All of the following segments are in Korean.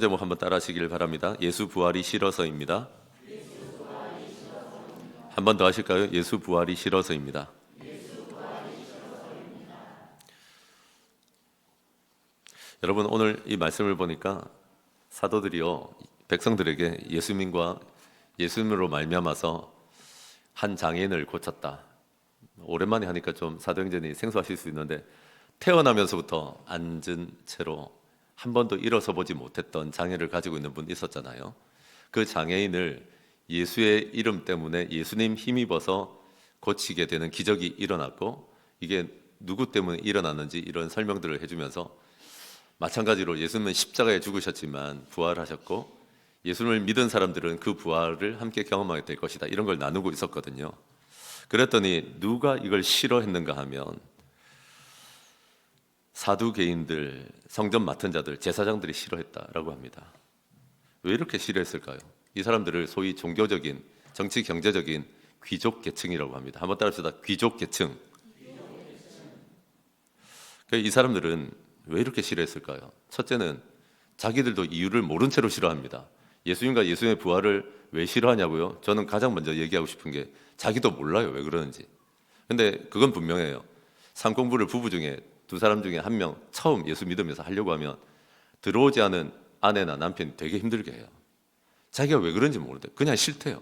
제목 한번 따라하시길 바랍니다. 예수 부활이 싫어서입니다. 한 번 더 하실까요? 예수 부활이 싫어서입니다. 여러분, 오늘 이 말씀을 보니까 사도들이요 백성들에게 예수님과 예수님으로 말미암아서 한 장애인을 고쳤다. 오랜만에 하니까 좀 사도행전이 생소하실 수 있는데, 태어나면서부터 앉은 채로 한 번도 일어서 보지 못했던 장애를 가지고 있는 분 있었잖아요. 그 장애인을 예수의 이름 때문에 예수님 힘입어서 고치게 되는 기적이 일어났고, 이게 누구 때문에 일어났는지 이런 설명들을 해주면서, 마찬가지로 예수님은 십자가에 죽으셨지만 부활하셨고, 예수님을 믿은 사람들은 그 부활을 함께 경험하게 될 것이다, 이런 걸 나누고 있었거든요. 그랬더니 누가 이걸 싫어했는가 하면 사두개인들, 성전 맡은 자들, 제사장들이 싫어했다라고 합니다. 왜 이렇게 싫어했을까요? 이 사람들을 소위 종교적인, 정치 경제적인 귀족 계층이라고 합니다. 한번 따라합시다. 귀족 계층. 이 사람들은 왜 이렇게 싫어했을까요? 첫째는 자기들도 이유를 모른 채로 싫어합니다. 예수님과 예수님의 부활을 왜 싫어하냐고요? 저는 가장 먼저 얘기하고 싶은 게, 자기도 몰라요, 왜 그러는지. 근데 그건 분명해요. 상공부를 부부 중에 두 사람 중에 한 명 처음 예수 믿으면서 하려고 하면 들어오지 않은 아내나 남편이 되게 힘들게 해요. 자기가 왜 그런지 모르는데 그냥 싫대요.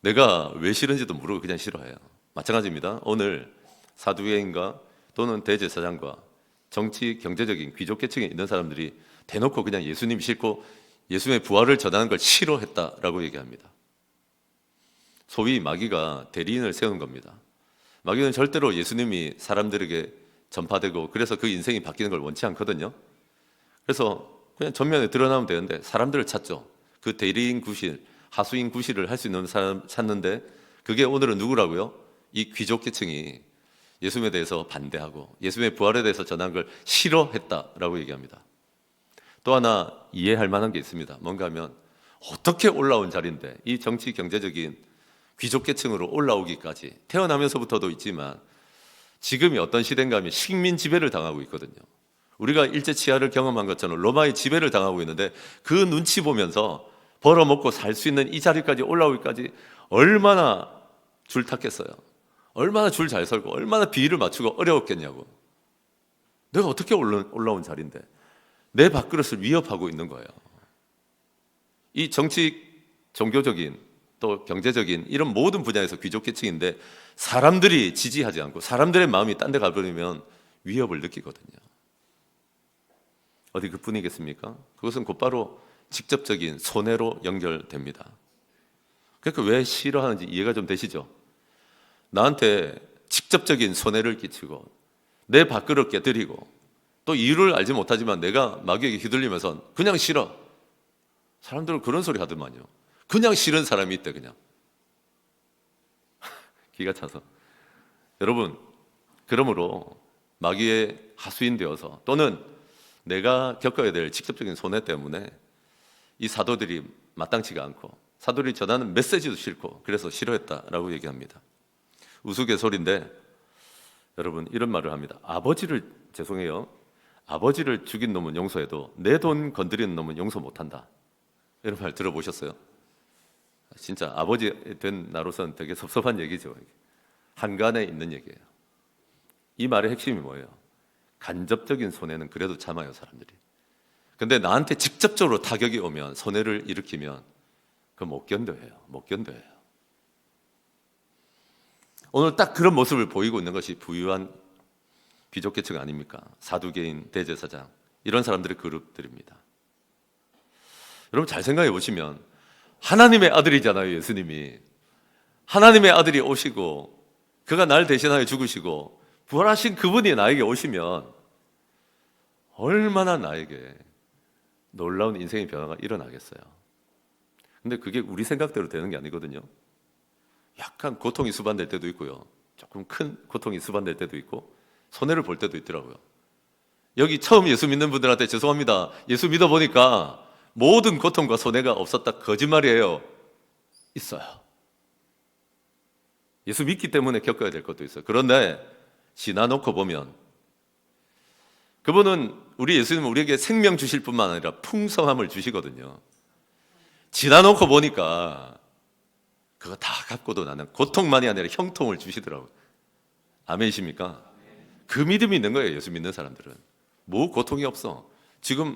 내가 왜 싫은지도 모르고 그냥 싫어해요. 마찬가지입니다. 오늘 사두개인과 또는 대제사장과 정치 경제적인 귀족 계층에 있는 사람들이 대놓고 그냥 예수님이 싫고 예수님의 부활을 전하는 걸 싫어했다라고 얘기합니다. 소위 마귀가 대리인을 세운 겁니다. 마귀는 절대로 예수님이 사람들에게 전파되고 그래서 그 인생이 바뀌는 걸 원치 않거든요. 그래서 그냥 전면에 드러나면 되는데 사람들을 찾죠. 그 대리인 구실, 하수인 구실을 할 수 있는 사람 찾는데, 그게 오늘은 누구라고요? 이 귀족 계층이 예수님에 대해서 반대하고 예수님의 부활에 대해서 전한 걸 싫어했다라고 얘기합니다. 또 하나 이해할 만한 게 있습니다. 뭔가 하면, 어떻게 올라온 자리인데 이 정치 경제적인 귀족 계층으로 올라오기까지, 태어나면서부터도 있지만 지금이 어떤 시대인가 하면 식민 지배를 당하고 있거든요. 우리가 일제 치하를 경험한 것처럼 로마의 지배를 당하고 있는데, 그 눈치 보면서 벌어먹고 살 수 있는 이 자리까지 올라오기까지 얼마나 줄 탔겠어요. 얼마나 줄 잘 설고 얼마나 비위를 맞추고 어려웠겠냐고. 내가 어떻게 올라온 자리인데 내 밥그릇을 위협하고 있는 거예요. 이 정치, 종교적인 또 경제적인 이런 모든 분야에서 귀족 계층인데, 사람들이 지지하지 않고 사람들의 마음이 딴 데 가버리면 위협을 느끼거든요. 어디 그뿐이겠습니까? 그것은 곧바로 직접적인 손해로 연결됩니다. 그러니까 왜 싫어하는지 이해가 좀 되시죠? 나한테 직접적인 손해를 끼치고 내 밥그릇 깨뜨리고 또 이유를 알지 못하지만 내가 마귀에게 휘둘리면서 그냥 싫어. 사람들은 그런 소리 하더만요. 그냥 싫은 사람이 있대. 그냥 기가 차서. 여러분, 그러므로 마귀의 하수인 되어서 또는 내가 겪어야 될 직접적인 손해 때문에 이 사도들이 마땅치가 않고 사도들이 전하는 메시지도 싫고 그래서 싫어했다라고 얘기합니다. 우스갯소리인데 여러분, 이런 말을 합니다. 죄송해요, 아버지를 죽인 놈은 용서해도 내 돈 건드리는 놈은 용서 못한다. 이런 말 들어보셨어요? 진짜 아버지 된 나로서는 되게 섭섭한 얘기죠. 한간에 있는 얘기예요. 이 말의 핵심이 뭐예요? 간접적인 손해는 그래도 참아요, 사람들이. 근데 나한테 직접적으로 타격이 오면, 손해를 일으키면 그거 못 견뎌해요. 못 견뎌해요. 오늘 딱 그런 모습을 보이고 있는 것이 부유한 귀족 계층 아닙니까? 사두개인, 대제사장, 이런 사람들의 그룹들입니다. 여러분, 잘 생각해 보시면 하나님의 아들이잖아요, 예수님이. 하나님의 아들이 오시고 그가 날 대신하여 죽으시고 부활하신 그분이 나에게 오시면 얼마나 나에게 놀라운 인생의 변화가 일어나겠어요. 근데 그게 우리 생각대로 되는 게 아니거든요. 약간 고통이 수반될 때도 있고요, 조금 큰 고통이 수반될 때도 있고 손해를 볼 때도 있더라고요. 여기 처음 예수 믿는 분들한테 죄송합니다, 예수 믿어보니까 모든 고통과 손해가 없었다, 거짓말이에요. 있어요. 예수 믿기 때문에 겪어야 될 것도 있어요. 그런데 지나놓고 보면 그분은 우리 예수님은 우리에게 생명 주실 뿐만 아니라 풍성함을 주시거든요. 지나놓고 보니까 그거 다 갖고도 나는 고통만이 아니라 형통을 주시더라고요. 아멘이십니까? 그 믿음이 있는 거예요. 예수 믿는 사람들은. 뭐 고통이 없어. 지금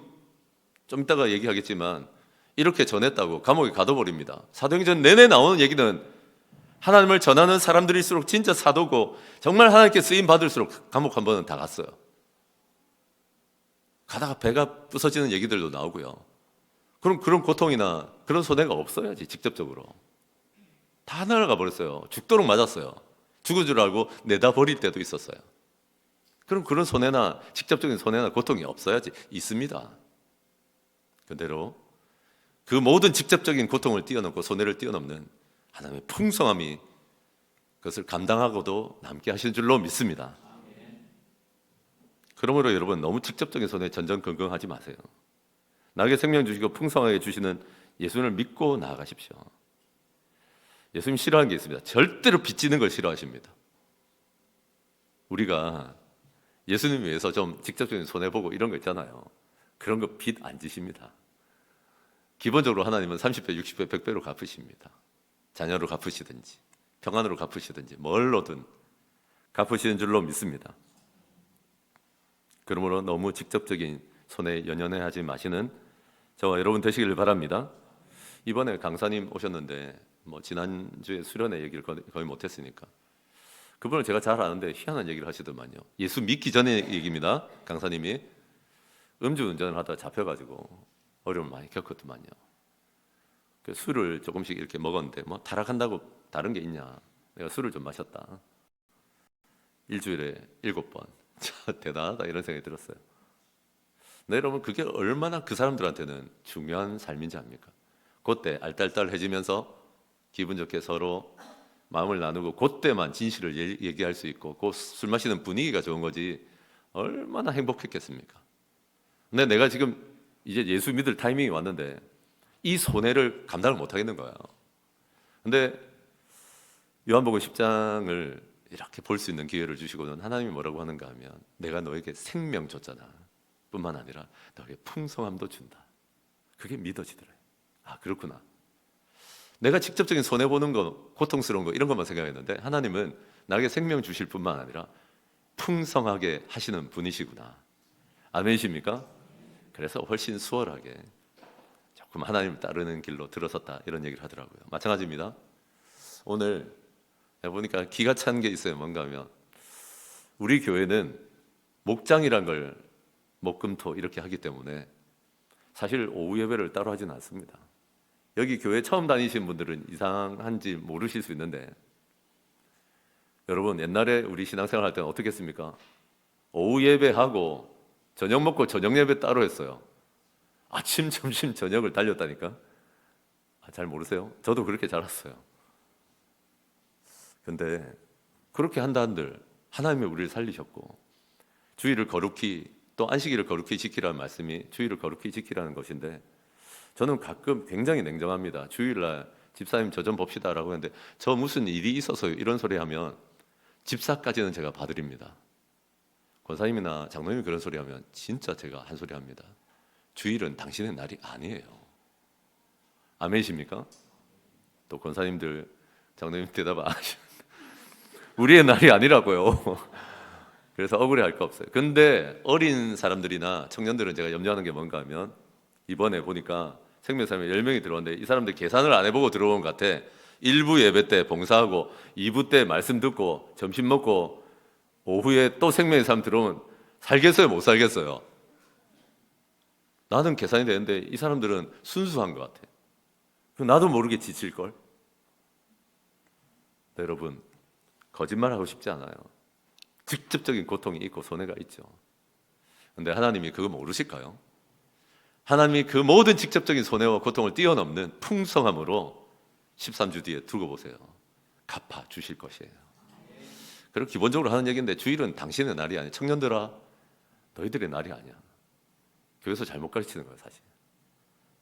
좀 이따가 얘기하겠지만 이렇게 전했다고 감옥에 가둬버립니다. 사도행전 내내 나오는 얘기는 하나님을 전하는 사람들일수록 진짜 사도고 정말 하나님께 쓰임 받을수록 감옥 한 번은 다 갔어요. 가다가 배가 부서지는 얘기들도 나오고요. 그럼 그런 고통이나 그런 손해가 없어야지. 직접적으로 다 날아가 버렸어요. 죽도록 맞았어요. 죽은 줄 알고 내다 버릴 때도 있었어요. 그럼 그런 손해나 직접적인 손해나 고통이 없어야지. 있습니다. 그대로 그 모든 직접적인 고통을 뛰어넘고 손해를 뛰어넘는 하나님의 풍성함이 그것을 감당하고도 남게 하시는 줄로 믿습니다. 그러므로 여러분 너무 직접적인 손해에 전전긍긍하지 마세요. 나에게 생명 주시고 풍성하게 주시는 예수님을 믿고 나아가십시오. 예수님 싫어하는 게 있습니다. 절대로 빚지는 걸 싫어하십니다. 우리가 예수님 위해서 좀 직접적인 손해보고 이런 거 있잖아요. 그런 거 빚 안 지십니다. 기본적으로 하나님은 30배, 60배, 100배로 갚으십니다. 자녀로 갚으시든지 평안으로 갚으시든지 뭘로든 갚으시는 줄로 믿습니다. 그러므로 너무 직접적인 손해 연연해하지 마시는 저와 여러분 되시기를 바랍니다. 이번에 강사님 오셨는데 지난주에 수련회 얘기를 거의 못했으니까 그분을 제가 잘 아는데 희한한 얘기를 하시더만요. 예수 믿기 전의 얘기입니다. 강사님이 음주운전을 하다가 잡혀가지고 어려움을 많이 겪었더만요. 그 술을 조금씩 이렇게 먹었는데 타락한다고 다른 게 있냐. 내가 술을 좀 마셨다. 일주일에 7번. 대단하다 이런 생각이 들었어요. 네, 여러분 그게 얼마나 그 사람들한테는 중요한 삶인지 압니까? 그때 알딸딸해지면서 기분 좋게 서로 마음을 나누고 그때만 진실을 얘기할 수 있고 그 술 마시는 분위기가 좋은 거지 얼마나 행복했겠습니까? 근데 내가 지금 이제 예수 믿을 타이밍이 왔는데 이 손해를 감당을 못 하겠는 거예요. 근데 요한복음 10장을 이렇게 볼 수 있는 기회를 주시고는 하나님이 뭐라고 하는가 하면 내가 너에게 생명 줬잖아 뿐만 아니라 너에게 풍성함도 준다. 그게 믿어지더래요. 아 그렇구나. 내가 직접적인 손해보는 거 고통스러운 거 이런 것만 생각했는데 하나님은 나에게 생명 주실 뿐만 아니라 풍성하게 하시는 분이시구나. 아멘이십니까? 그래서 훨씬 수월하게 조금 하나님을 따르는 길로 들어섰다 이런 얘기를 하더라고요. 마찬가지입니다. 오늘 보니까 기가 찬 게 있어요. 뭔가 하면 우리 교회는 목장이란 걸 목금토 이렇게 하기 때문에 사실 오후 예배를 따로 하지는 않습니다. 여기 교회 처음 다니신 분들은 이상한지 모르실 수 있는데 여러분 옛날에 우리 신앙생활 할 때는 어떻게 했습니까? 오후 예배하고 저녁 먹고 저녁 예배 따로 했어요. 아침, 점심, 저녁을 달렸다니까. 잘 모르세요? 저도 그렇게 자랐어요. 근데 그렇게 한다 한들 하나님이 우리를 살리셨고 주일을 거룩히 또 안식일을 거룩히 지키라는 말씀이 주일을 거룩히 지키라는 것인데 저는 가끔 굉장히 냉정합니다. 주일날 집사님 저 좀 봅시다라고 하는데 저 무슨 일이 있어서요 이런 소리 하면 집사까지는 제가 봐드립니다. 권사님이나 장로님이 그런 소리 하면 진짜 제가 한 소리 합니다. 주일은 당신의 날이 아니에요. 아멘이십니까? 또 권사님들 장로님 대답 안 하시는데 우리의 날이 아니라고요. 그래서 억울해할 거 없어요. 근데 어린 사람들이나 청년들은 제가 염려하는 게 뭔가 하면 이번에 보니까 생명사람에 10명이 들어왔는데 이 사람들 계산을 안 해보고 들어온 것 같아. 1부 예배 때 봉사하고 2부 때 말씀 듣고 점심 먹고 오후에 또 생명의 사람 들어오면 살겠어요? 못 살겠어요? 나는 계산이 되는데 이 사람들은 순수한 것 같아. 나도 모르게 지칠걸? 여러분 거짓말하고 싶지 않아요. 직접적인 고통이 있고 손해가 있죠. 그런데 하나님이 그거 모르실까요? 하나님이 그 모든 직접적인 손해와 고통을 뛰어넘는 풍성함으로 13주 뒤에 두고 보세요. 갚아 주실 것이에요. 그리고 기본적으로 하는 얘기인데 주일은 당신의 날이 아니야. 청년들아 너희들의 날이 아니야. 교회에서 잘못 가르치는 거예요 사실.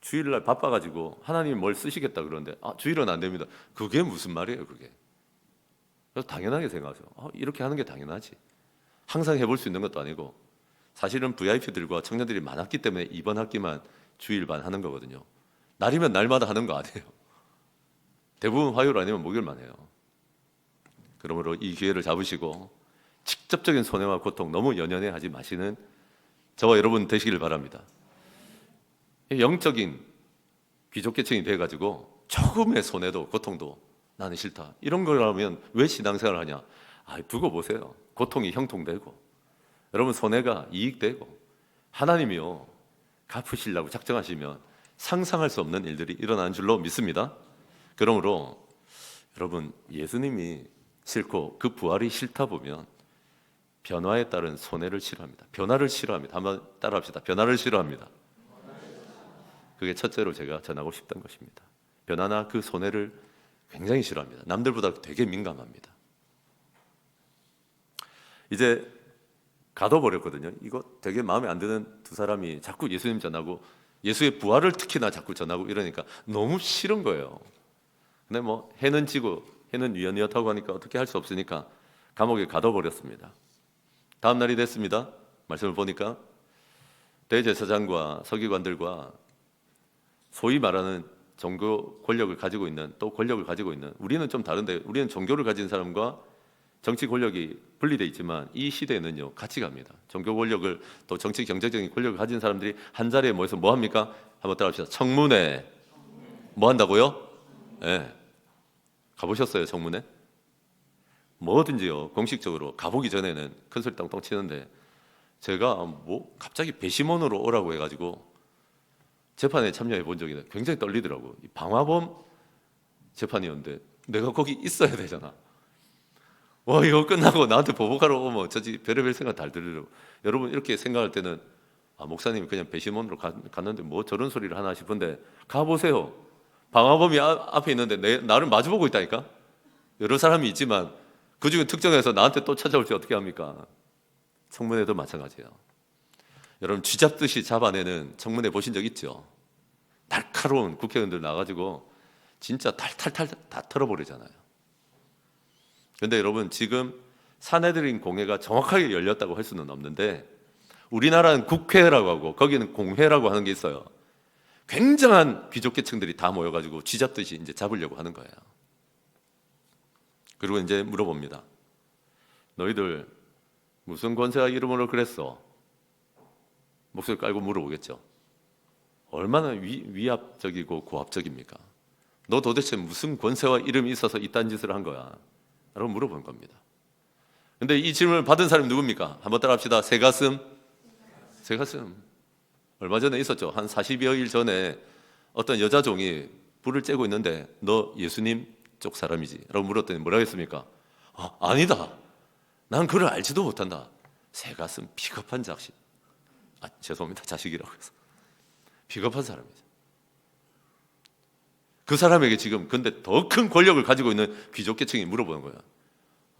주일날 바빠가지고 하나님이 뭘 쓰시겠다 그러는데 주일은 안 됩니다. 그게 무슨 말이에요 그게. 그래서 당연하게 생각하세요. 이렇게 하는 게 당연하지. 항상 해볼 수 있는 것도 아니고 사실은 VIP들과 청년들이 많았기 때문에 이번 학기만 주일반 하는 거거든요. 날이면 날마다 하는 거 아니에요. 대부분 화요일 아니면 목요일만 해요. 그러므로 이 기회를 잡으시고 직접적인 손해와 고통 너무 연연해 하지 마시는 저와 여러분 되시길 바랍니다. 영적인 귀족계층이 돼가지고 조금의 손해도 고통도 나는 싫다, 이런 거라면 왜 신앙생활을 하냐? 두고 보세요. 고통이 형통되고 여러분 손해가 이익되고 하나님이요 갚으시려고 작정하시면 상상할 수 없는 일들이 일어나는 줄로 믿습니다. 그러므로 여러분, 예수님이 싫고 그 부활이 싫다 보면 변화에 따른 손해를 싫어합니다. 변화를 싫어합니다. 한번 따라합시다. 변화를 싫어합니다. 그게 첫째로 제가 전하고 싶던 것입니다. 변화나 그 손해를 굉장히 싫어합니다. 남들보다 되게 민감합니다. 이제 가둬버렸거든요. 이거 되게 마음에 안 드는 두 사람이 자꾸 예수님 전하고 예수의 부활을 특히나 자꾸 전하고 이러니까 너무 싫은 거예요. 근데 뭐 해는 지고 해는 위험하다고 하니까 어떻게 할 수 없으니까 감옥에 가둬버렸습니다. 다음 날이 됐습니다. 말씀을 보니까 대제사장과 서기관들과 소위 말하는 종교 권력을 가지고 있는, 또 권력을 가지고 있는, 우리는 좀 다른데 우리는 종교를 가진 사람과 정치 권력이 분리되어 있지만 이 시대에는요 같이 갑니다. 종교 권력을 또 정치 경제적인 권력을 가진 사람들이 한 자리에 모여서 뭐 합니까? 한번 따라합시다. 청문회. 뭐 한다고요? 네. 가보셨어요? 청문회? 뭐든지요 공식적으로 가보기 전에는 큰소리 땅땅 치는데, 제가 뭐 갑자기 배심원으로 오라고 해가지고 재판에 참여해 본 적이 굉장히 떨리더라고요. 방화범 재판이었는데 내가 거기 있어야 되잖아. 와, 이거 끝나고 나한테 보복하러 오면 저지 별의별 생각 다 들으려고. 여러분 이렇게 생각할 때는 목사님이 그냥 배심원으로 갔는데 뭐 저런 소리를 하나 싶은데 가보세요. 방화범이 앞에 있는데 나를 마주보고 있다니까. 여러 사람이 있지만 그중에 특정해서 나한테 또 찾아올지 어떻게 합니까? 청문회도 마찬가지예요. 여러분 쥐잡듯이 잡아내는 청문회 보신 적 있죠? 날카로운 국회의원들 나가지고 진짜 탈탈탈 다 털어버리잖아요. 그런데 여러분 지금 사내들인 공회가 정확하게 열렸다고 할 수는 없는데, 우리나라는 국회라고 하고 거기는 공회라고 하는 게 있어요. 굉장한 귀족계층들이 다 모여가지고 쥐잡듯이 이제 잡으려고 하는 거예요. 그리고 이제 물어봅니다. 너희들 무슨 권세와 이름으로 그랬어? 목소리 깔고 물어보겠죠. 얼마나 위압적이고 고압적입니까? 너 도대체 무슨 권세와 이름이 있어서 이딴 짓을 한 거야? 라고 물어본 겁니다. 근데 이 질문을 받은 사람이 누굽니까? 한번 따라합시다. 새가슴. 얼마 전에 있었죠. 한 40여일 전에 어떤 여자 종이 불을 쬐고 있는데 너 예수님 쪽 사람이지? 라고 물었더니 뭐라고 했습니까? 아니다. 난 그를 알지도 못한다. 새가슴 비겁한 자식. 죄송합니다. 자식이라고 해서. 비겁한 사람이죠. 그 사람에게 지금 근데 더 큰 권력을 가지고 있는 귀족계층이 물어보는 거야.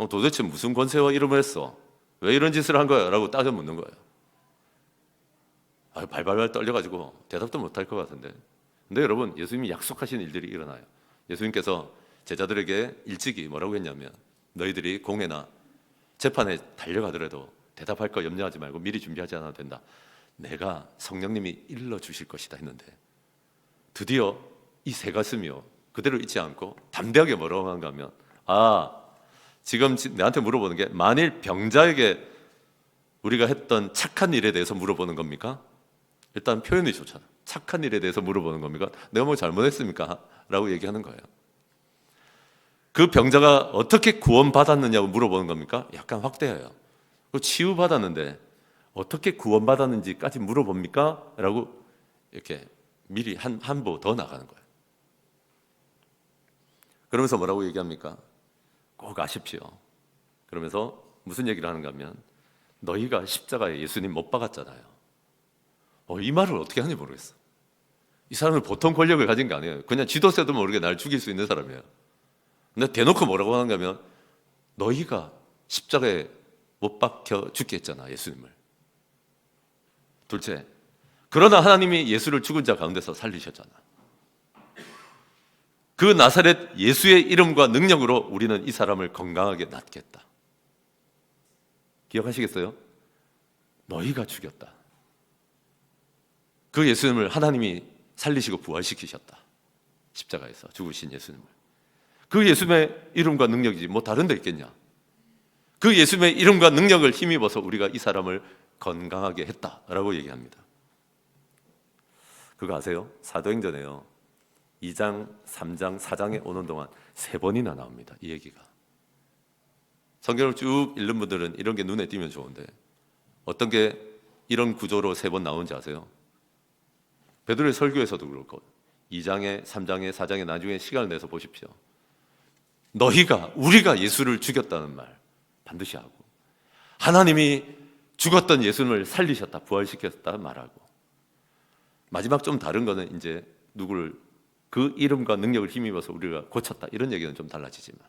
도대체 무슨 권세와 이름을 했어? 왜 이런 짓을 한 거야? 라고 따져 묻는 거예요. 발발발 떨려가지고 대답도 못할 것 같은데. 근데 여러분 예수님이 약속하신 일들이 일어나요. 예수님께서 제자들에게 일찍이 뭐라고 했냐면, 너희들이 공회나 재판에 달려가더라도 대답할 거 염려하지 말고 미리 준비하지 않아도 된다. 내가 성령님이 일러주실 것이다 했는데, 드디어 이 새가슴이요 그대로 잊지 않고 담대하게 뭐라고 하는가 하면, 지금 내한테 물어보는 게 만일 병자에게 우리가 했던 착한 일에 대해서 물어보는 겁니까? 일단 표현이 좋잖아. 착한 일에 대해서 물어보는 겁니까? 내가 뭐 잘못했습니까? 라고 얘기하는 거예요. 그 병자가 어떻게 구원받았느냐고 물어보는 겁니까? 약간 확대해요. 치유받았는데 어떻게 구원받았는지까지 물어봅니까? 라고 이렇게 미리 한 步더 나가는 거예요. 그러면서 뭐라고 얘기합니까? 꼭 아십시오. 그러면서 무슨 얘기를 하는가 하면, 너희가 십자가에 예수님 못 박았잖아요. 이 말을 어떻게 하는지 모르겠어. 이 사람은 보통 권력을 가진 게 아니에요. 그냥 지도세도 모르게 날 죽일 수 있는 사람이에요. 근데 대놓고 뭐라고 하는가 하면, 너희가 십자가에 못 박혀 죽게 했잖아, 예수님을. 둘째, 그러나 하나님이 예수를 죽은 자 가운데서 살리셨잖아. 그 나사렛 예수의 이름과 능력으로 우리는 이 사람을 건강하게 낫겠다. 기억하시겠어요? 너희가 죽였다. 그 예수님을 하나님이 살리시고 부활시키셨다. 십자가에서 죽으신 예수님을. 그 예수님의 이름과 능력이지 뭐 다른 데 있겠냐. 그 예수님의 이름과 능력을 힘입어서 우리가 이 사람을 건강하게 했다라고 얘기합니다. 그거 아세요? 사도행전에요 2장, 3장, 4장에 오는 동안 3번이나 나옵니다. 이 얘기가. 성경을 쭉 읽는 분들은 이런 게 눈에 띄면 좋은데 어떤 게 이런 구조로 3번 나오는지 아세요? 베드로의 설교에서도 그렇고 2장에 3장에 4장에 나중에 시간을 내서 보십시오. 우리가 예수를 죽였다는 말 반드시 하고 하나님이 죽었던 예수님을 살리셨다, 부활시켰다 말하고 마지막 좀 다른 거는 이제 누구를 그 이름과 능력을 힘입어서 우리가 고쳤다 이런 얘기는 좀 달라지지만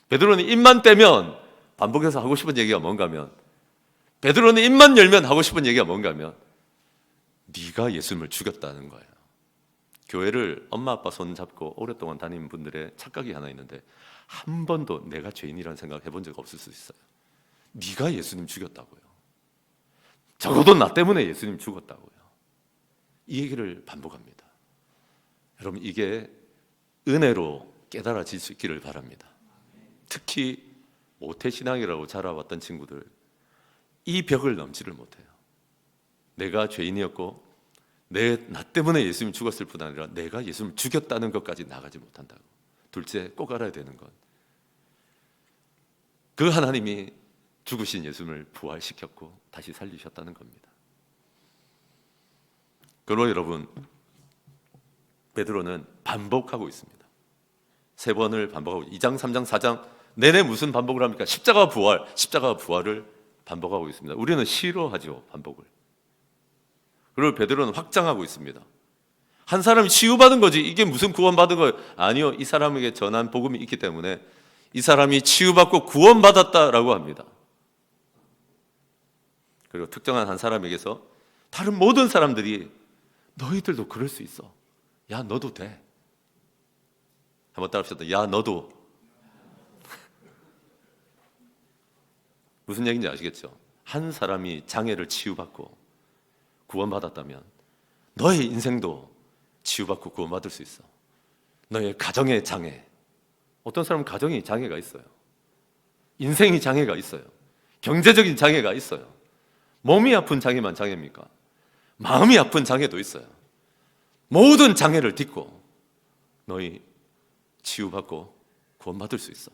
베드로는 입만 떼면 반복해서 하고 싶은 얘기가 뭔가 하면 베드로는 입만 열면 하고 싶은 얘기가 뭔가 하면 네가 예수님을 죽였다는 거예요. 교회를 엄마 아빠 손 잡고 오랫동안 다니는 분들의 착각이 하나 있는데 한 번도 내가 죄인이라는 생각 해본 적 없을 수 있어요. 네가 예수님 죽였다고요. 적어도 나 때문에 예수님 죽었다고요. 이 얘기를 반복합니다. 여러분 이게 은혜로 깨달아질 수 있기를 바랍니다. 특히 모태신앙이라고 자라왔던 친구들 이 벽을 넘지를 못해요. 내가 죄인이었고 나 때문에 예수님이 죽었을 뿐 아니라 내가 예수님을 죽였다는 것까지 나가지 못한다고. 둘째 꼭 알아야 되는 건 그 하나님이 죽으신 예수님을 부활시켰고 다시 살리셨다는 겁니다. 그러므로 여러분 베드로는 반복하고 있습니다. 3번을 반복하고 2장, 3장, 4장 내내 무슨 반복을 합니까? 십자가 부활을 반복하고 있습니다. 우리는 싫어하죠, 반복을. 그리고 베드로는 확장하고 있습니다. 한 사람이 치유받은 거지 이게 무슨 구원받은 거예요? 아니요, 이 사람에게 전한 복음이 있기 때문에 이 사람이 치유받고 구원받았다라고 합니다. 그리고 특정한 한 사람에게서 다른 모든 사람들이 너희들도 그럴 수 있어. 야 너도 돼. 한번 따라합시다. 야 너도. 무슨 얘기인지 아시겠죠? 한 사람이 장애를 치유받고 구원받았다면 너의 인생도 치유받고 구원받을 수 있어. 너의 가정의 장애, 어떤 사람은 가정이 장애가 있어요. 인생이 장애가 있어요. 경제적인 장애가 있어요. 몸이 아픈 장애만 장애입니까? 마음이 아픈 장애도 있어요. 모든 장애를 딛고 너희 치유받고 구원받을 수 있어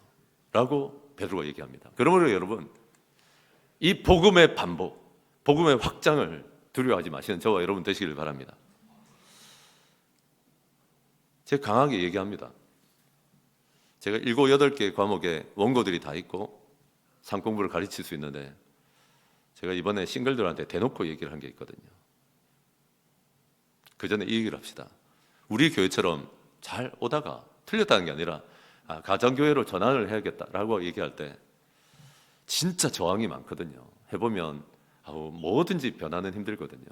라고 베드로가 얘기합니다. 그러므로 여러분 이 복음의 반복, 복음의 확장을 두려워하지 마시는 저와 여러분 되시길 바랍니다. 제가 강하게 얘기합니다. 제가 7, 8개 과목에 원고들이 다 있고 상공부를 가르칠 수 있는데 제가 이번에 싱글들한테 대놓고 얘기를 한 게 있거든요. 그 전에 이 얘기를 합시다. 우리 교회처럼 잘 오다가 틀렸다는 게 아니라 가정교회로 전환을 해야겠다라고 얘기할 때 진짜 저항이 많거든요. 해보면 뭐든지 변화는 힘들거든요.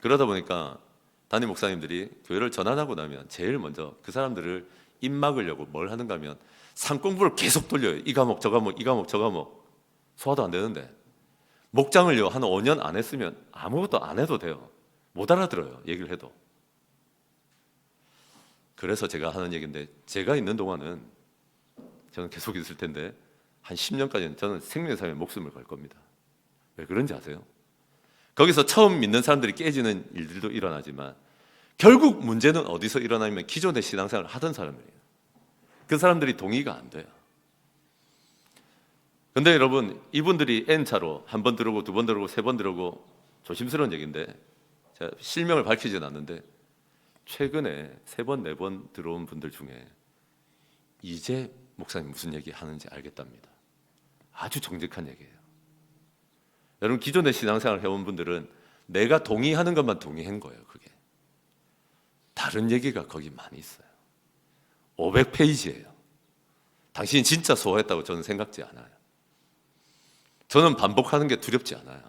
그러다 보니까 담임 목사님들이 교회를 전환하고 나면 제일 먼저 그 사람들을 입 막으려고 뭘 하는가 하면 상공부를 계속 돌려요. 이 과목 저 과목 이 과목 저 과목 소화도 안 되는데 목장을요 한 5년 안 했으면 아무것도 안 해도 돼요. 못 알아들어요. 얘기를 해도. 그래서 제가 하는 얘기인데 제가 있는 동안은 저는 계속 있을 텐데 한 10년까지는 저는 생명의 삶에 목숨을 걸 겁니다. 왜 그런지 아세요? 거기서 처음 믿는 사람들이 깨지는 일들도 일어나지만 결국 문제는 어디서 일어나냐면 기존의 신앙생활을 하던 사람들이에요. 그 사람들이 동의가 안 돼요. 근데 여러분 이분들이 N차로 한 번 들어오고 두 번 들어오고 세 번 들어오고 조심스러운 얘기인데 제가 실명을 밝히지는 않는데 최근에 3번, 4번 들어온 분들 중에 이제 목사님 무슨 얘기 하는지 알겠답니다. 아주 정직한 얘기예요. 여러분 기존의 신앙생활을 해온 분들은 내가 동의하는 것만 동의한 거예요. 그게 다른 얘기가 거기 많이 있어요. 500페이지예요. 당신이 진짜 소화했다고 저는 생각지 않아요. 저는 반복하는 게 두렵지 않아요.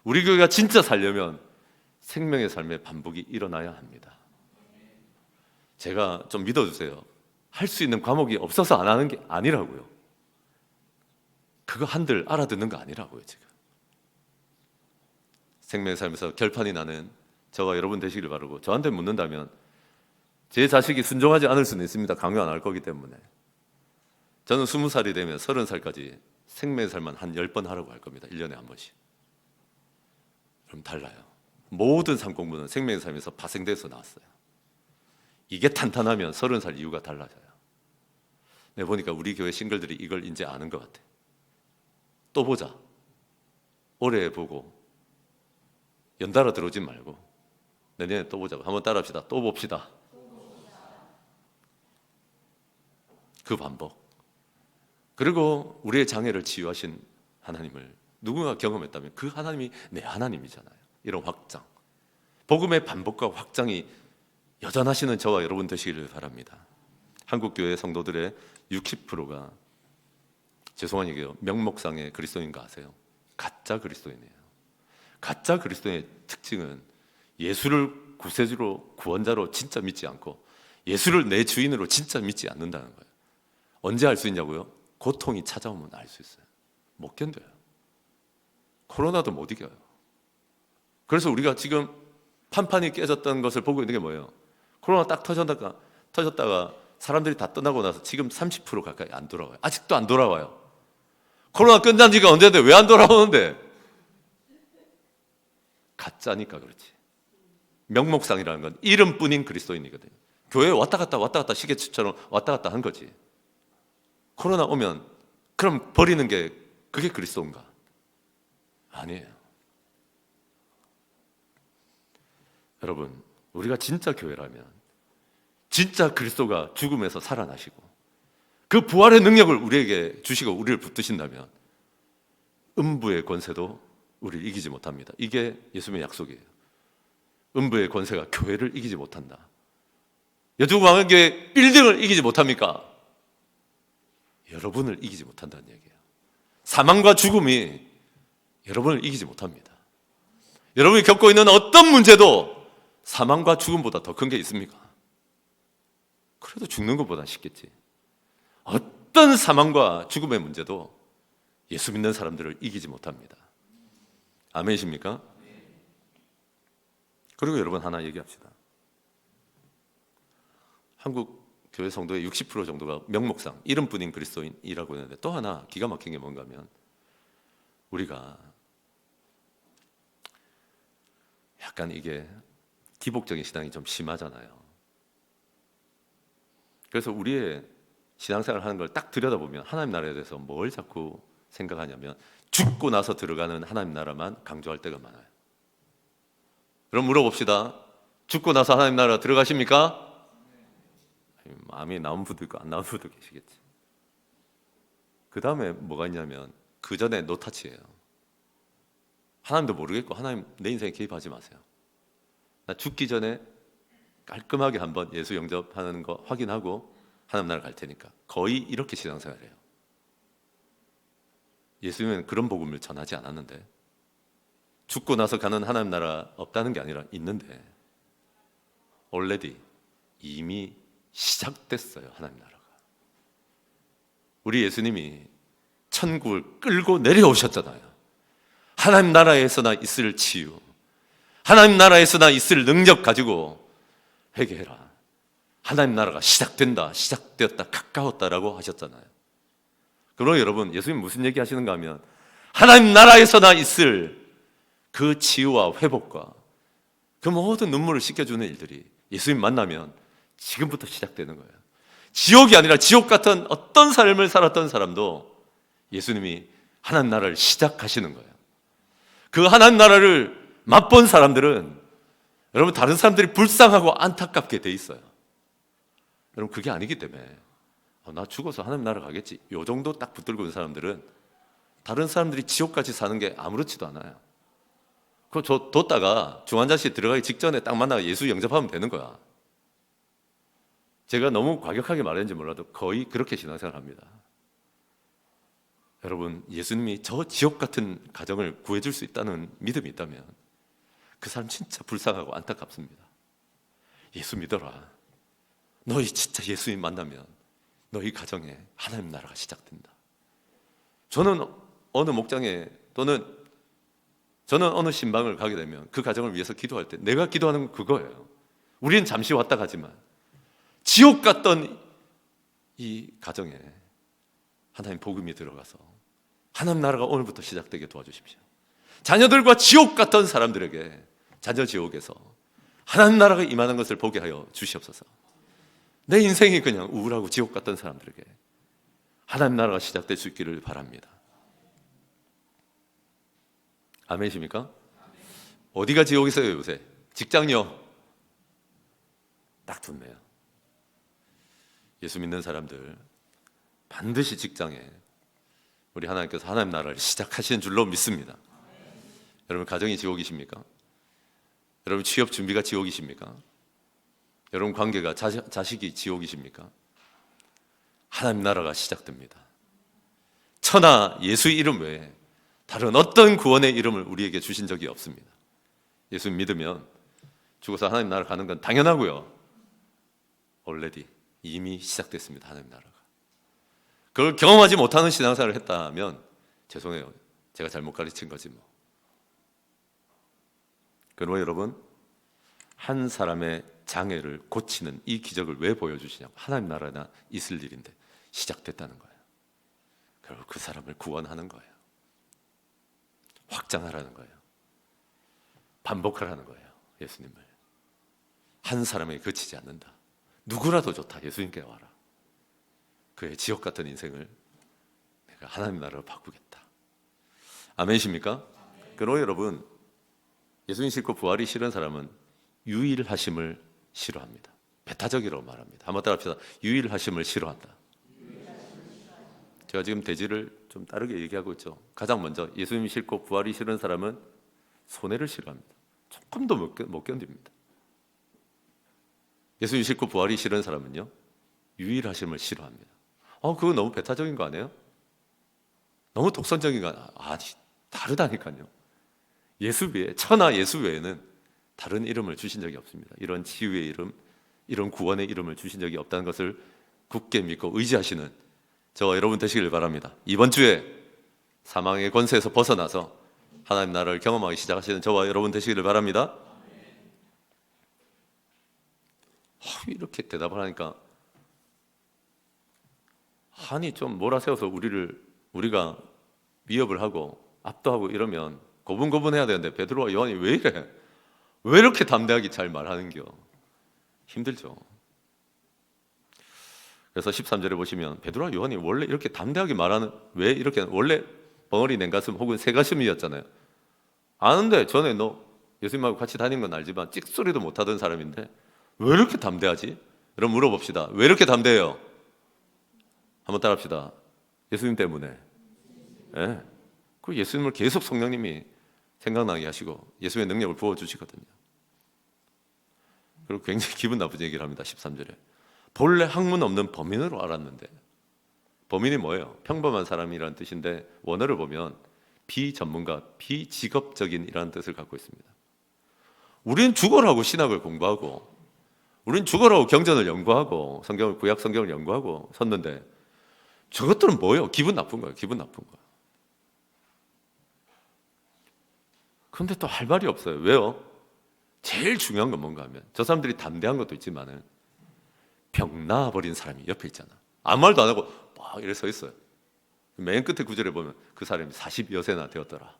우리 교회가 진짜 살려면 생명의 삶의 반복이 일어나야 합니다. 제가 좀 믿어주세요. 할 수 있는 과목이 없어서 안 하는 게 아니라고요. 그거 한들 알아듣는 거 아니라고요. 지금 생명의 삶에서 결판이 나는 저와 여러분 되시기를 바라고, 저한테 묻는다면 제 자식이 순종하지 않을 수는 있습니다. 강요 안 할 거기 때문에. 저는 20살이 되면 30살까지 생명의 삶만 한 10번 하라고 할 겁니다. 1년에 한 번씩. 그럼 달라요. 모든 삶 공부는 생명의 삶에서 파생돼서 나왔어요. 이게 탄탄하면 30살 이후가 달라져요. 내가 보니까 우리 교회 싱글들이 이걸 이제 아는 것 같아. 또 보자. 올해 보고 연달아 들어오지 말고 내년에 또 보자고. 한번 따라합시다. 또 봅시다. 그 반복. 그리고 우리의 장애를 치유하신 하나님을 누군가 경험했다면 그 하나님이 내 하나님이잖아요. 이런 확장, 복음의 반복과 확장이 여전하시는 저와 여러분 되시기를 바랍니다. 한국교회 성도들의 60%가 죄송한 얘기예요. 명목상의 그리스도인가 아세요? 가짜 그리스도인이에요. 가짜 그리스도인의 특징은 예수를 구세주로 구원자로 진짜 믿지 않고 예수를 내 주인으로 진짜 믿지 않는다는 거예요. 언제 알 수 있냐고요? 고통이 찾아오면 알 수 있어요. 못 견뎌요. 코로나도 못 이겨요. 그래서 우리가 지금 판판이 깨졌던 것을 보고 있는 게 뭐예요? 코로나 딱 터졌다가 사람들이 다 떠나고 나서 지금 30% 가까이 안 돌아와요. 아직도 안 돌아와요. 코로나 끝난 지가 언제인데 왜 안 돌아오는데? 가짜니까 그렇지. 명목상이라는 건 이름뿐인 그리스도인이거든요. 교회에 왔다 갔다 시계추처럼 왔다 갔다 한 거지. 코로나 오면 그럼 버리는 게 그게 그리스도인가? 아니에요. 여러분, 우리가 진짜 교회라면 진짜 그리스도가 죽음에서 살아나시고 그 부활의 능력을 우리에게 주시고 우리를 붙드신다면 음부의 권세도 우리를 이기지 못합니다. 이게 예수님의 약속이에요. 음부의 권세가 교회를 이기지 못한다. 여주광역교회 빌딩을 이기지 못합니까? 여러분을 이기지 못한다는 얘기예요. 사망과 죽음이 여러분을 이기지 못합니다. 여러분이 겪고 있는 어떤 문제도 사망과 죽음보다 더 큰 게 있습니까? 그래도 죽는 것보다 쉽겠지. 어떤 사망과 죽음의 문제도 예수 믿는 사람들을 이기지 못합니다. 아멘이십니까? 그리고 여러분 하나 얘기합시다. 한국 교회 성도의 60% 정도가 명목상 이름뿐인 그리스도인이라고 했는데 또 하나 기가 막힌 게 뭔가 하면 우리가 약간 이게 기복적인 신앙이 좀 심하잖아요. 그래서 우리의 신앙생활 하는 걸 딱 들여다보면 하나님 나라에 대해서 뭘 자꾸 생각하냐면 죽고 나서 들어가는 하나님 나라만 강조할 때가 많아요. 그럼 물어봅시다. 죽고 나서 하나님 나라 들어가십니까? 마음이 나온 분도 있고 안 나온 분도 계시겠지. 그 다음에 뭐가 있냐면 그 전에 노타치예요. 하나님도 모르겠고 하나님 내 인생에 개입하지 마세요. 나 죽기 전에 깔끔하게 한번 예수 영접하는 거 확인하고 하나님 나라 갈 테니까. 거의 이렇게 신앙생활해요. 예수님은 그런 복음을 전하지 않았는데 죽고 나서 가는 하나님 나라 없다는 게 아니라 있는데 already 이미 시작됐어요. 하나님 나라가. 우리 예수님이 천국을 끌고 내려오셨잖아요. 하나님 나라에서나 있을 치유, 하나님 나라에서나 있을 능력 가지고 회개해라. 하나님 나라가 시작된다, 시작되었다, 가까웠다라고 하셨잖아요. 그럼 여러분, 예수님 무슨 얘기 하시는가 하면 하나님 나라에서나 있을 그 치유와 회복과 그 모든 눈물을 씻겨주는 일들이 예수님 만나면 지금부터 시작되는 거예요. 지옥이 아니라 지옥 같은 어떤 삶을 살았던 사람도 예수님이 하나님 나라를 시작하시는 거예요. 그 하나님 나라를 맛본 사람들은 여러분 다른 사람들이 불쌍하고 안타깝게 돼 있어요. 여러분 그게 아니기 때문에 나 죽어서 하나님 나라 가겠지 요 정도 딱 붙들고 있는 사람들은 다른 사람들이 지옥까지 사는 게 아무렇지도 않아요. 그거 뒀다가 중환자실 들어가기 직전에 딱 만나서 예수 영접하면 되는 거야. 제가 너무 과격하게 말했는지 몰라도 거의 그렇게 신앙생활 합니다. 여러분 예수님이 저 지옥 같은 가정을 구해줄 수 있다는 믿음이 있다면 그 사람 진짜 불쌍하고 안타깝습니다. 예수 믿어라. 너희 진짜 예수님 만나면 너희 가정에 하나님 나라가 시작된다. 저는 어느 목장에 또는 저는 어느 신방을 가게 되면 그 가정을 위해서 기도할 때 내가 기도하는 건 그거예요. 우리는 잠시 왔다 가지만 지옥 같던 이 가정에 하나님 복음이 들어가서 하나님 나라가 오늘부터 시작되게 도와주십시오. 자녀들과 지옥 같던 사람들에게 자녀 지옥에서 하나님 나라가 임하는 것을 보게 하여 주시옵소서. 내 인생이 그냥 우울하고 지옥 같던 사람들에게 하나님 나라가 시작될 수 있기를 바랍니다. 아멘이십니까? 어디가 지옥이세요 요새? 직장요? 딱 좋네요. 예수 믿는 사람들 반드시 직장에 우리 하나님께서 하나님 나라를 시작하시는 줄로 믿습니다. 여러분 가정이 지옥이십니까? 여러분 취업 준비가 지옥이십니까? 여러분 관계가 자식이 지옥이십니까? 하나님 나라가 시작됩니다. 천하 예수 이름 외에 다른 어떤 구원의 이름을 우리에게 주신 적이 없습니다. 예수 믿으면 죽어서 하나님 나라 가는 건 당연하고요. already 이미 시작됐습니다. 하나님 나라가. 그걸 경험하지 못하는 신앙생활을 했다면 죄송해요. 제가 잘못 가르친 거지 뭐. 그러나 여러분 한 사람의 장애를 고치는 이 기적을 왜 보여주시냐고. 하나님 나라나 있을 일인데 시작됐다는 거예요. 그리고 그 사람을 구원하는 거예요. 확장하라는 거예요. 반복하라는 거예요. 예수님을. 한 사람에게 그치지 않는다. 누구라도 좋다. 예수님께 와라. 그의 지옥 같은 인생을 내가 하나님 나라로 바꾸겠다. 아멘이십니까? 그러나 여러분 예수님 싫고 부활이 싫은 사람은 유일하심을 싫어합니다. 배타적이라고 말합니다. 한번 따라합시다. 유일하심을 싫어한다. 제가 지금 대지를 좀 다르게 얘기하고 있죠. 가장 먼저 예수님이 싫고 부활이 싫은 사람은 손해를 싫어합니다. 조금도 못 견딥니다. 예수님이 싫고 부활이 싫은 사람은요 유일하심을 싫어합니다. 그거 너무 배타적인 거 아니에요? 너무 독선적인 거 아니에요? 아니 다르다니까요. 예수 외에 천하 예수 외에는 다른 이름을 주신 적이 없습니다. 이런 치유의 이름, 이런 구원의 이름을 주신 적이 없다는 것을 굳게 믿고 의지하시는 저와 여러분 되시길 바랍니다. 이번 주에 사망의 권세에서 벗어나서 하나님 나라를 경험하기 시작하시는 저와 여러분 되시기를 바랍니다. 이렇게 대답을 하니까 한이 좀 몰아세워서 우리가 위협을 하고 압도하고 이러면 고분고분해야 되는데 베드로와 요한이 왜 이래? 왜 이렇게 담대하게 잘 말하는겨? 힘들죠. 그래서 13절에 보시면 베드로와 요한이 원래 이렇게 담대하게 말하는 왜 이렇게 원래 벙어리 냉가슴 혹은 새가슴이었잖아요. 아는데 전에 너 예수님하고 같이 다니는 건 알지만 찍소리도 못하던 사람인데 왜 이렇게 담대하지? 여러분 물어봅시다. 왜 이렇게 담대해요? 한번 따라합시다. 예수님 때문에. 네. 그 예수님을 계속 성령님이 생각나게 하시고 예수의 능력을 부어주시거든요. 그리고 굉장히 기분 나쁜 얘기를 합니다. 13절에 본래 학문 없는 범인으로 알았는데 범인이 뭐예요? 평범한 사람이라는 뜻인데 원어를 보면 비전문가, 비직업적인이라는 뜻을 갖고 있습니다. 우리는 죽어라고 신학을 공부하고 우리는 죽어라고 경전을 연구하고 구약 성경을 연구하고 섰는데 저것들은 뭐예요? 기분 나쁜 거예요. 기분 나쁜 거예요. 그런데 또 할 말이 없어요. 왜요? 제일 중요한 건 뭔가 하면 저 사람들이 담대한 것도 있지만은 병 나아버린 사람이 옆에 있잖아. 아무 말도 안 하고 막 이래 서 있어요. 맨 끝에 구절에 보면 그 사람이 40여세나 되었더라.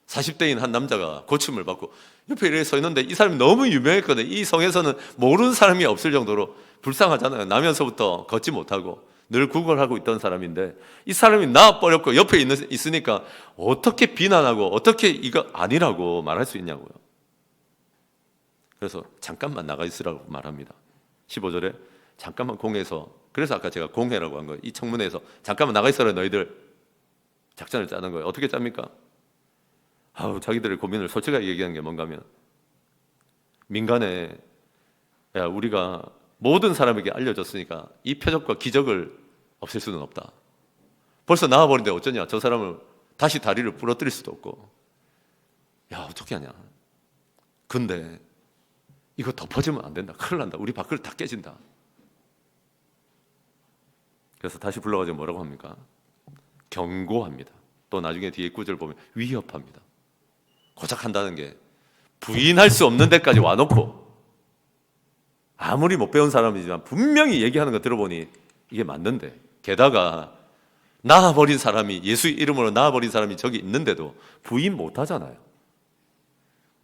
40대인 한 남자가 고침을 받고 옆에 이렇게 서 있는데 이 사람이 너무 유명했거든요. 이 성에서는 모르는 사람이 없을 정도로 불쌍하잖아요. 나면서부터 걷지 못하고 늘 구걸하고 있던 사람인데 이 사람이 나아버렸고 옆에 있으니까 어떻게 비난하고 어떻게 이거 아니라고 말할 수 있냐고요. 그래서 잠깐만 나가 있으라고 말합니다. 15절에 잠깐만 공회에서, 그래서 아까 제가 공회라고 한 거예요. 이 청문회에서 잠깐만 나가 있어라 너희들 작전을 짜는 거예요. 어떻게 짭니까? 자기들의 고민을 솔직하게 얘기하는 게 뭔가 하면 민간에 우리가 모든 사람에게 알려졌으니까 이 표적과 기적을 없앨 수는 없다. 벌써 나와버린데 어쩌냐. 저 사람을 다시 다리를 부러뜨릴 수도 없고 어떻게 하냐. 근데 이거 덮어지면 안 된다. 큰일 난다. 우리 밥그릇 다 깨진다. 그래서 다시 불러가지고 뭐라고 합니까? 경고합니다. 또 나중에 뒤에 구절 보면 위협합니다. 고작 한다는 게 부인할 수 없는 데까지 와놓고 아무리 못 배운 사람이지만 분명히 얘기하는 거 들어보니 이게 맞는데, 게다가 낳아버린 사람이, 예수 이름으로 낳아버린 사람이 저기 있는데도 부인 못 하잖아요.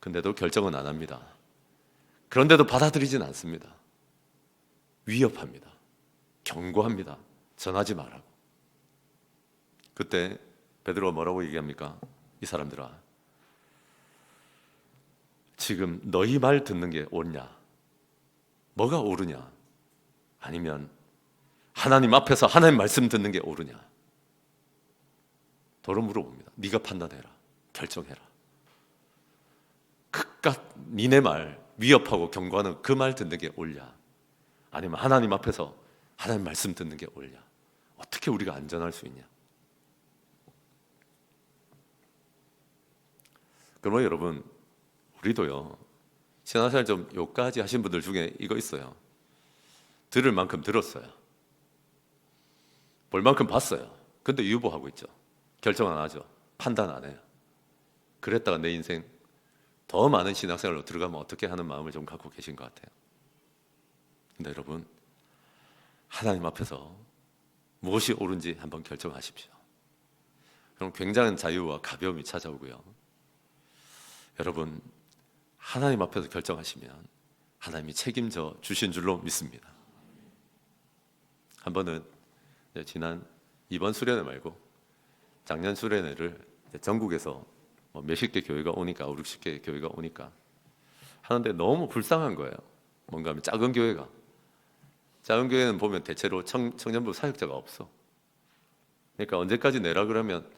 근데도 결정은 안 합니다. 그런데도 받아들이진 않습니다. 위협합니다. 경고합니다. 전하지 말라고. 그때 베드로가 뭐라고 얘기합니까? 이 사람들아, 지금 너희 말 듣는 게 옳냐? 뭐가 옳으냐? 아니면 하나님 앞에서 하나님 말씀 듣는 게 옳으냐? 도로 물어봅니다. 네가 판단해라. 결정해라. 그깟 니네 말, 위협하고 경고하는 그 말 듣는 게 옳냐? 아니면 하나님 앞에서 하나님 말씀 듣는 게 옳냐? 어떻게 우리가 안전할 수 있냐? 그러면 여러분, 우리도요, 신앙생활 좀 요까지 하신 분들 중에 이거 있어요. 들을 만큼 들었어요. 볼 만큼 봤어요. 근데 유보하고 있죠. 결정 안 하죠. 판단 안 해요. 그랬다가 내 인생 더 많은 신앙생활로 들어가면 어떻게 하는 마음을 좀 갖고 계신 것 같아요. 근데 여러분, 하나님 앞에서 무엇이 옳은지 한번 결정하십시오. 그럼 굉장한 자유와 가벼움이 찾아오고요. 여러분, 하나님 앞에서 결정하시면 하나님이 책임져 주신 줄로 믿습니다. 한 번은 지난 이번 수련회 말고 작년 수련회를 전국에서 몇십 개 교회가 오니까 5, 60개 교회가 오니까 하는데 너무 불쌍한 거예요. 뭔가 하면 작은 교회는 보면 대체로 청년부 사역자가 없어. 그러니까 언제까지 내라 그러면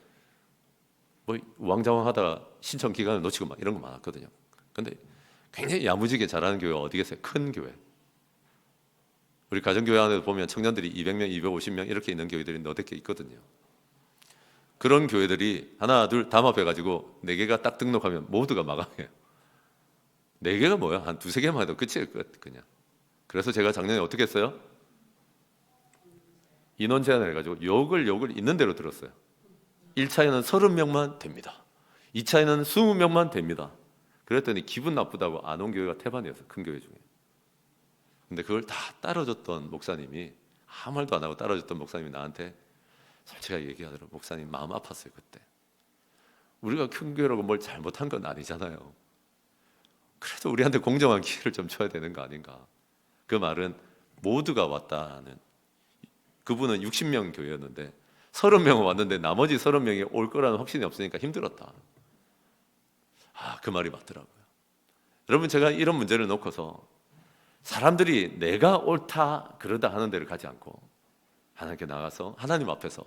뭐 우왕좌왕하다가 신청 기간을 놓치고 막 이런 거 많았거든요. 근데 굉장히 야무지게 잘하는 교회가 어디겠어요? 큰 교회. 우리 가정교회 안에 보면 청년들이 200명, 250명 이렇게 있는 교회들이 너댓 개 있거든요. 그런 교회들이 하나, 둘 담합해가지고 4개가 딱 등록하면 모두가 마감해요. 4개가 뭐야? 한 2-3개만 해도 끝이에요, 끝. 그냥. 그래서 제가 작년에 어떻게 했어요? 인원 제한을 해가지고 욕을 있는 대로 들었어요. 1차에는 30명만 됩니다. 2차에는 20명만 됩니다. 그랬더니 기분 나쁘다고 안 온 교회가 태반이었어요. 큰 교회 중에. 근데 그걸 다 따라줬던 목사님이, 아무 말도 안 하고 따라줬던 목사님이 나한테 솔직하게 얘기하더라고요. 목사님 마음 아팠어요. 그때 우리가 큰 교회라고 뭘 잘못한 건 아니잖아요. 그래도 우리한테 공정한 기회를 좀 줘야 되는 거 아닌가. 그 말은 모두가 왔다는, 그분은 60명 교회였는데 30명은 왔는데 나머지 30명이 올 거라는 확신이 없으니까 힘들었다. 그 말이 맞더라고요. 여러분, 제가 이런 문제를 놓고서 사람들이 내가 옳다 그러다 하는 데를 가지 않고 하나님께 나가서 하나님 앞에서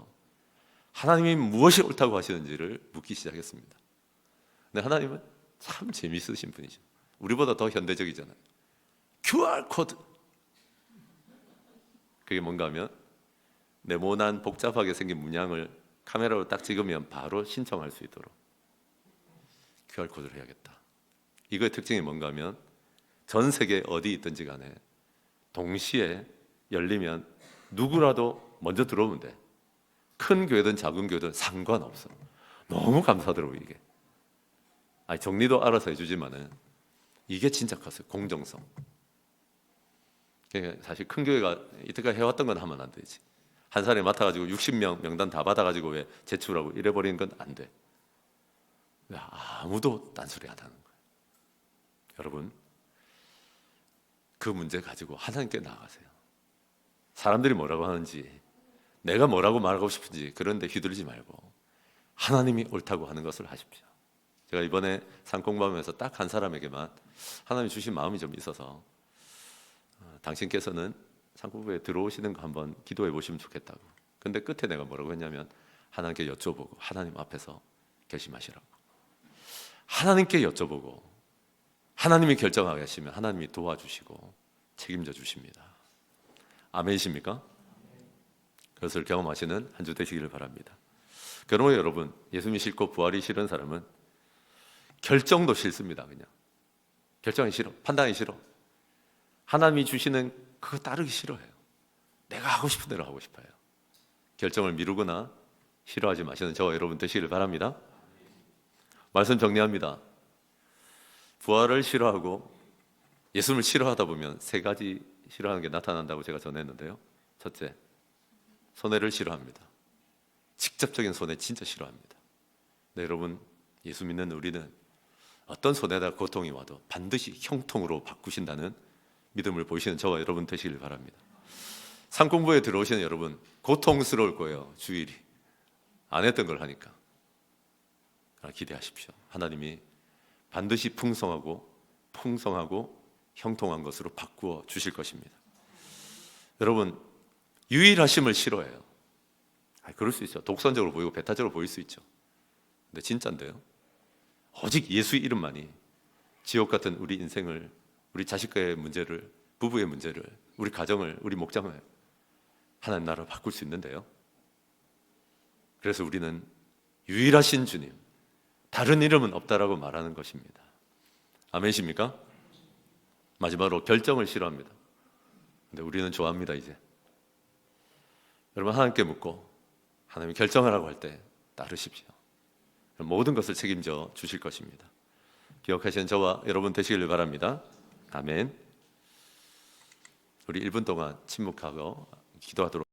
하나님이 무엇이 옳다고 하시는지를 묻기 시작했습니다. 근데 하나님은 참 재미있으신 분이죠. 우리보다 더 현대적이잖아요. QR코드. 그게 뭔가 하면 네모난 복잡하게 생긴 문양을 카메라로 딱 찍으면 바로 신청할 수 있도록 QR코드를 해야겠다. 이거의 특징이 뭔가 하면 전 세계 어디 있든지 간에 동시에 열리면 누구라도 먼저 들어오면 돼. 큰 교회든 작은 교회든 상관없어. 너무 감사하더라고요, 이게. 정리도 알아서 해주지만은 이게 진짜 컸어요. 공정성. 사실 큰 교회가 이때까지 해왔던 건 하면 안 되지. 한 사람이 맡아가지고 60명 명단 다 받아가지고 왜 제출하고 이래버리는 건 안 돼. 아무도 딴소리 안 하는 거예요. 여러분, 그 문제 가지고 하나님께 나아가세요. 사람들이 뭐라고 하는지, 내가 뭐라고 말하고 싶은지 그런 데 휘둘리지 말고 하나님이 옳다고 하는 것을 하십시오. 제가 이번에 상공밤에서 딱 한 사람에게만 하나님이 주신 마음이 좀 있어서 당신께서는 상공부에 들어오시는 거 한번 기도해 보시면 좋겠다고. 근데 끝에 내가 뭐라고 했냐면 하나님께 여쭤보고 하나님 앞에서 결심하시라고. 하나님께 여쭤보고 하나님이 결정하게 하시면 하나님이 도와주시고 책임져 주십니다. 아멘이십니까? 그것을 경험하시는 한 주 되시기를 바랍니다. 그러므로 여러분, 예수님이 싫고 부활이 싫은 사람은 결정도 싫습니다. 그냥 결정이 싫어, 판단이 싫어. 하나님이 주시는 그거 따르기 싫어해요. 내가 하고 싶은 대로 하고 싶어요. 결정을 미루거나 싫어하지 마시는 저와 여러분 되시길 바랍니다. 말씀 정리합니다. 부활을 싫어하고 예수님을 싫어하다 보면 세 가지 싫어하는 게 나타난다고 제가 전했는데요. 첫째, 손해를 싫어합니다. 직접적인 손해 진짜 싫어합니다. 네, 여러분, 예수 믿는 우리는 어떤 손해나 고통이 와도 반드시 형통으로 바꾸신다는 믿음을 보이시는 저와 여러분 되시길 바랍니다. 상공부에 들어오시는 여러분, 고통스러울 거예요. 주일이 안 했던 걸 하니까. 기대하십시오. 하나님이 반드시 풍성하고 형통한 것으로 바꾸어 주실 것입니다. 여러분, 유일하심을 싫어해요. 그럴 수 있죠. 독선적으로 보이고 배타적으로 보일 수 있죠. 근데 진짜인데요. 오직 예수의 이름만이 지옥 같은 우리 인생을, 우리 자식과의 문제를, 부부의 문제를, 우리 가정을, 우리 목장을 하나님 나라로 바꿀 수 있는데요. 그래서 우리는 유일하신 주님, 다른 이름은 없다라고 말하는 것입니다. 아멘이십니까? 마지막으로 결정을 싫어합니다. 근데 우리는 좋아합니다. 이제 여러분, 하나님께 묻고 하나님이 결정하라고 할 때 따르십시오. 모든 것을 책임져 주실 것입니다. 기억하시는 저와 여러분 되시길 바랍니다. 아멘. 우리 1분 동안 침묵하고 기도하도록